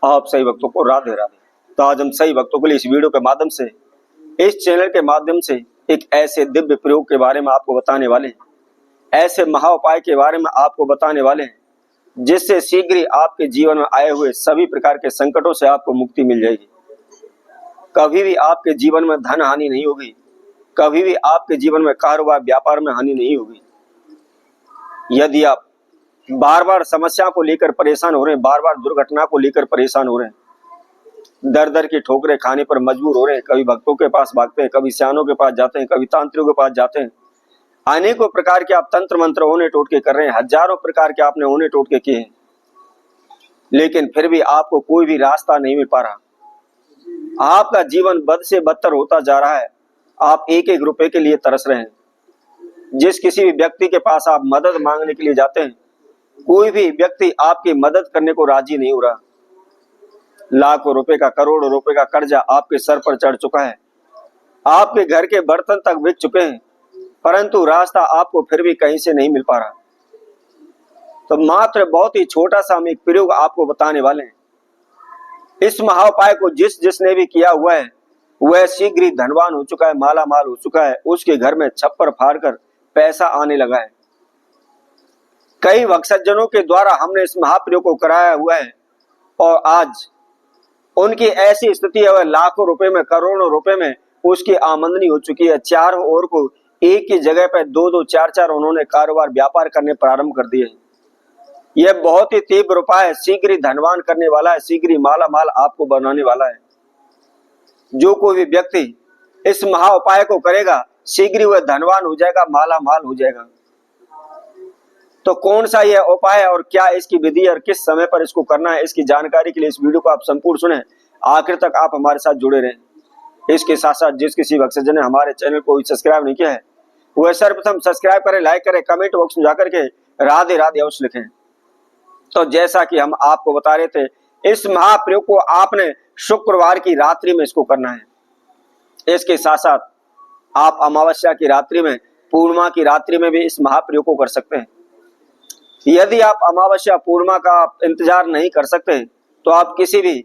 आप सही भक्तों को राधे राधे। तो आज हम सही भक्तों के लिए इस वीडियो के माध्यम से, इस चैनल के माध्यम से एक ऐसे दिव्य प्रयोग के बारे में आपको बताने वाले हैं, ऐसे महा उपाय के बारे में आपको बताने वाले हैं, जिससे शीघ्र ही आपके जीवन में आए हुए सभी प्रकार के संकटों से आपको मुक्ति मिल जाएगी। कभी भी आपके जीवन में धन हानि नहीं होगी, कभी भी आपके जीवन में कारोबार व्यापार में हानि नहीं होगी। यदि आप बार बार समस्या को लेकर परेशान हो रहे हैं, बार बार दुर्घटना को लेकर परेशान हो रहे हैं, दर दर की ठोकरें खाने पर मजबूर हो रहे हैं, कभी भक्तों के पास भागते हैं, कभी सियानों के पास जाते हैं, कभी तांत्रिकों के पास जाते हैं, अनेकों प्रकार के आप तंत्र मंत्र ओने टोटके कर रहे हैं, हजारों प्रकार के आपने ओने टोटके किए हैं, लेकिन फिर भी आपको कोई भी रास्ता नहीं मिल पा रहा। आपका जीवन बद से बदतर होता जा रहा है। आप एक एक रुपए के लिए तरस रहे हैं। जिस किसी भी व्यक्ति के पास आप मदद मांगने के लिए जाते हैं, कोई भी व्यक्ति आपकी मदद करने को राजी नहीं हो रहा। लाखों रुपए का, करोड़ों रुपए का कर्जा आपके सर पर चढ़ चुका है, आपके घर के बर्तन तक बिक चुके हैं, परंतु रास्ता आपको फिर भी कहीं से नहीं मिल पा रहा। तो मात्र बहुत ही छोटा सा हम एक प्रयोग आपको बताने वाले हैं। इस महाउपाय को जिसने भी किया हुआ है वह शीघ्र ही धनवान हो चुका है, माला माल हो चुका है, उसके घर में छप्पर फाड़ कर पैसा आने लगा है। कई भक्तजनों के द्वारा हमने इस महाप्रयोग को कराया हुआ है और आज उनकी ऐसी स्थिति है, वह लाखों रुपए में, करोड़ों रुपए में उसकी आमदनी हो चुकी है। चारों ओर को एक ही जगह पर दो दो चार चार उन्होंने कारोबार व्यापार करने प्रारंभ कर दिए। यह बहुत ही तीव्र उपाय है, शीघ्र ही धनवान करने वाला है, शीघ्र ही माला माल आपको बनाने वाला है। जो कोई भी व्यक्ति इस महा उपाय को करेगा, शीघ्र ही वह धनवान हो जाएगा, माला माल हो जाएगा। तो कौन सा यह उपाय है और क्या इसकी विधि और किस समय पर इसको करना है, इसकी जानकारी के लिए इस वीडियो को आप संपूर्ण सुने, आखिर तक आप हमारे साथ जुड़े रहें। इसके साथ साथ जिस किसी भक्तजन ने हमारे चैनल को सब्सक्राइब नहीं किया है, वह सर्वप्रथम सब्सक्राइब करें, लाइक करें, कमेंट बॉक्स में जाकर के राधे राधे अवश्य लिखें। तो जैसा कि हम आपको बता रहे थे, इस महाप्रयोग को आपने शुक्रवार की रात्रि में इसको करना है। इसके साथ साथ आप अमावस्या की रात्रि में, पूर्णिमा की रात्रि में भी इस महाप्रयोग को कर सकते हैं। यदि आप अमावस्या पूर्णिमा का आप इंतजार नहीं कर सकते, तो आप किसी भी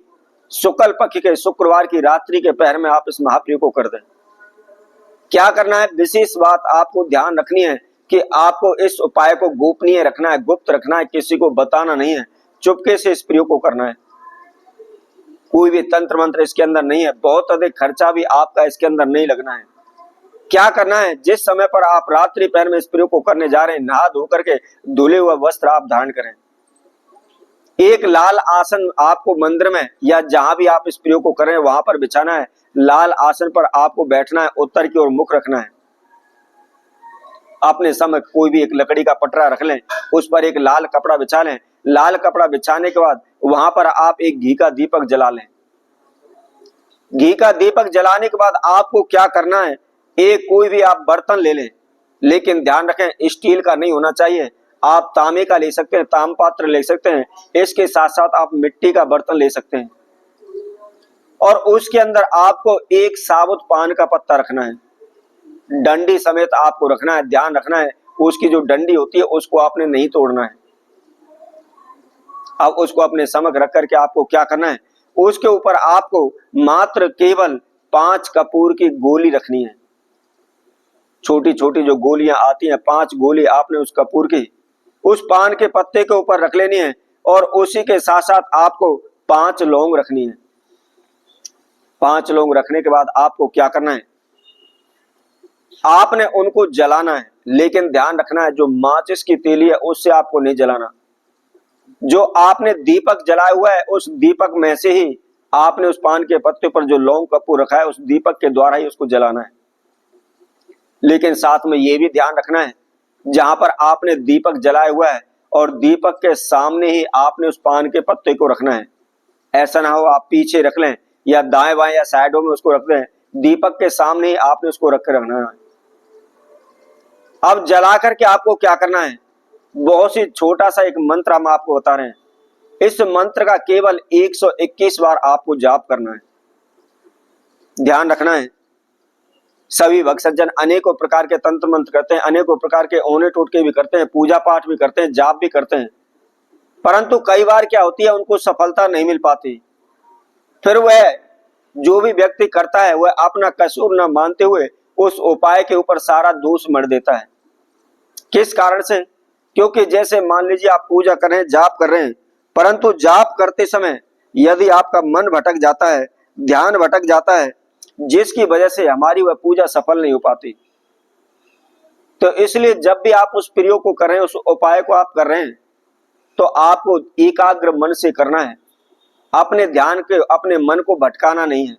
शुक्ल पक्ष के शुक्रवार की रात्रि के पहर में आप इस महाप्रयोग को कर दें। क्या करना है, विशेष बात आपको ध्यान रखनी है कि आपको इस उपाय को गोपनीय रखना है, गुप्त रखना है, किसी को बताना नहीं है, चुपके से इस प्रयोग को करना है। कोई भी तंत्र मंत्र इसके अंदर नहीं है, बहुत अधिक खर्चा भी आपका इसके अंदर नहीं लगना है। क्या करना है, जिस समय पर आप रात्रि पहर में इस प्रयोग को करने जा रहे हैं, नहा धो करके धुले हुए वस्त्र आप धारण करें। एक लाल आसन आपको मंदिर में या जहां भी आप इस प्रयोग को करें वहां पर बिछाना है। लाल आसन पर आपको बैठना है, उत्तर की ओर मुख रखना है। अपने समय कोई भी एक लकड़ी का पटरा रख लें, उस पर एक लाल कपड़ा बिछा लें। लाल कपड़ा बिछाने के बाद वहां पर आप एक घी का दीपक जला लें। घी का दीपक जलाने के बाद आपको क्या करना है, एक कोई भी आप बर्तन ले लें, लेकिन ध्यान रखें स्टील का नहीं होना चाहिए। आप तांबे का ले सकते हैं, ताम पात्र ले सकते हैं, इसके साथ साथ आप मिट्टी का बर्तन ले सकते हैं। और उसके अंदर आपको एक साबुत पान का पत्ता रखना है, डंडी समेत आपको रखना है। ध्यान रखना है उसकी जो डंडी होती है उसको आपने नहीं तोड़ना है। अब उसको अपने समक्ष रख करके आपको क्या करना है, उसके ऊपर आपको मात्र केवल 5 कपूर की गोली रखनी है। छोटी छोटी जो गोलियां आती हैं, 5 गोली आपने उस कपूर की उस पान के पत्ते के ऊपर रख लेनी है। और उसी के साथ साथ आपको 5 लौंग रखनी है। 5 लौंग रखने के बाद आपको क्या करना है, आपने उनको जलाना है, लेकिन ध्यान रखना है जो माचिस की तीली है उससे आपको नहीं जलाना। जो आपने दीपक जलाया हुआ है उस दीपक में से ही आपने उस पान के पत्ते पर जो लौंग कपूर रखा है उस दीपक के द्वारा ही उसको जलाना है। लेकिन साथ में यह भी ध्यान रखना है, जहां पर आपने दीपक जलाया हुआ है और दीपक के सामने ही आपने उस पान के पत्ते को रखना है। ऐसा ना हो आप पीछे रख लें या दाएं बाएं या साइडों में उसको रख दें, दीपक के सामने ही आपने उसको रख कर रखना है। अब जला करके आपको क्या करना है, बहुत ही छोटा सा एक मंत्र हम आपको बता रहे हैं। इस मंत्र का केवल 121 बार आपको जाप करना है। ध्यान रखना है, सभी भक्तजन अनेकों प्रकार के तंत्र मंत्र करते हैं, अनेकों प्रकार के ओने टोटके भी करते हैं, पूजा पाठ भी करते हैं, जाप भी करते हैं, परंतु कई बार क्या होती है, उनको सफलता नहीं मिल पाती। फिर वह जो भी व्यक्ति करता है वह अपना कसूर न मानते हुए उस उपाय के ऊपर सारा दोष मढ़ देता है। किस कारण से? क्योंकि जैसे मान लीजिए आप पूजा कर रहे हैं, जाप कर रहे हैं, परंतु जाप करते समय यदि आपका मन भटक जाता है, ध्यान भटक जाता है, जिसकी वजह से हमारी वह पूजा सफल नहीं हो पाती। तो इसलिए जब भी आप उस प्रयोग को कर रहे हैं, उस उपाय को आप कर रहे हैं, तो आपको एकाग्र मन से करना है। अपने ध्यान के, अपने मन को भटकाना नहीं है,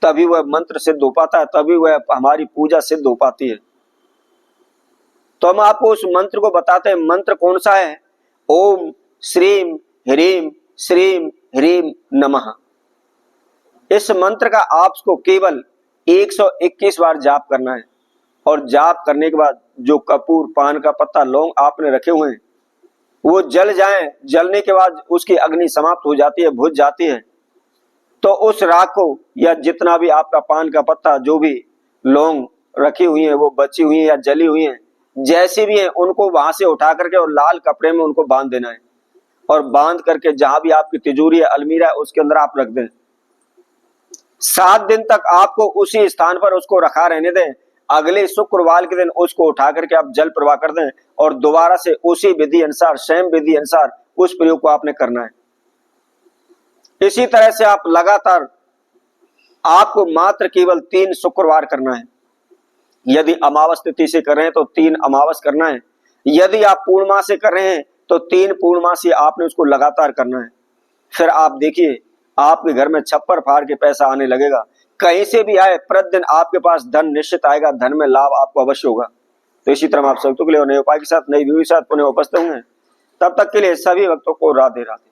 तभी वह मंत्र सिद्ध हो पाता है, तभी वह हमारी पूजा सिद्ध हो पाती है। तो हम आपको उस मंत्र को बताते हैं। मंत्र कौन सा है? ओम श्रीम ह्रीम श्रीम ह्रीम नमः। इस मंत्र का आपको केवल 121 बार जाप करना है, और जाप करने के बाद जो कपूर, पान का पत्ता, लौंग आपने रखे हुए हैं वो जल जाएं। जलने के बाद उसकी अग्नि समाप्त हो जाती है, बुझ जाती है। तो उस राख को, या जितना भी आपका पान का पत्ता, जो भी लौंग रखी हुई है वो बची हुई है या जली हुई है, जैसी भी है, उनको वहां से उठा करके और लाल कपड़े में उनको बांध देना है। और बांध करके जहां भी आपकी तिजोरी है, अलमीरा है, उसके अंदर आप रख दें। 7 दिन तक आपको उसी स्थान पर उसको रखा रहने दें। अगले शुक्रवार के दिन उसको उठा करके आप जल प्रवाह कर दें, और दोबारा से उसी विधि अनुसार, सेम विधि अनुसार उस प्रयोग को आपने करना है। इसी तरह से आप लगातार, आपको मात्र केवल 3 शुक्रवार करना है। यदि अमावस तिथि से कर रहे हैं तो 3 अमावस करना है। यदि आप पूर्णिमा से कर रहे हैं तो 3 पूर्णिमासी आपने उसको लगातार करना है। फिर आप देखिए, आपके घर में छप्पर फाड़ के पैसा आने लगेगा। कहीं से भी आए, प्रतिदिन आपके पास धन निश्चित आएगा, धन में लाभ आपको अवश्य होगा। तो इसी तरह आप सबको के लिए नए उपाय के साथ, नई वीडियो के साथ पुनः उपस्थित होंगे। तब तक के लिए सभी भक्तों को राधे राधे।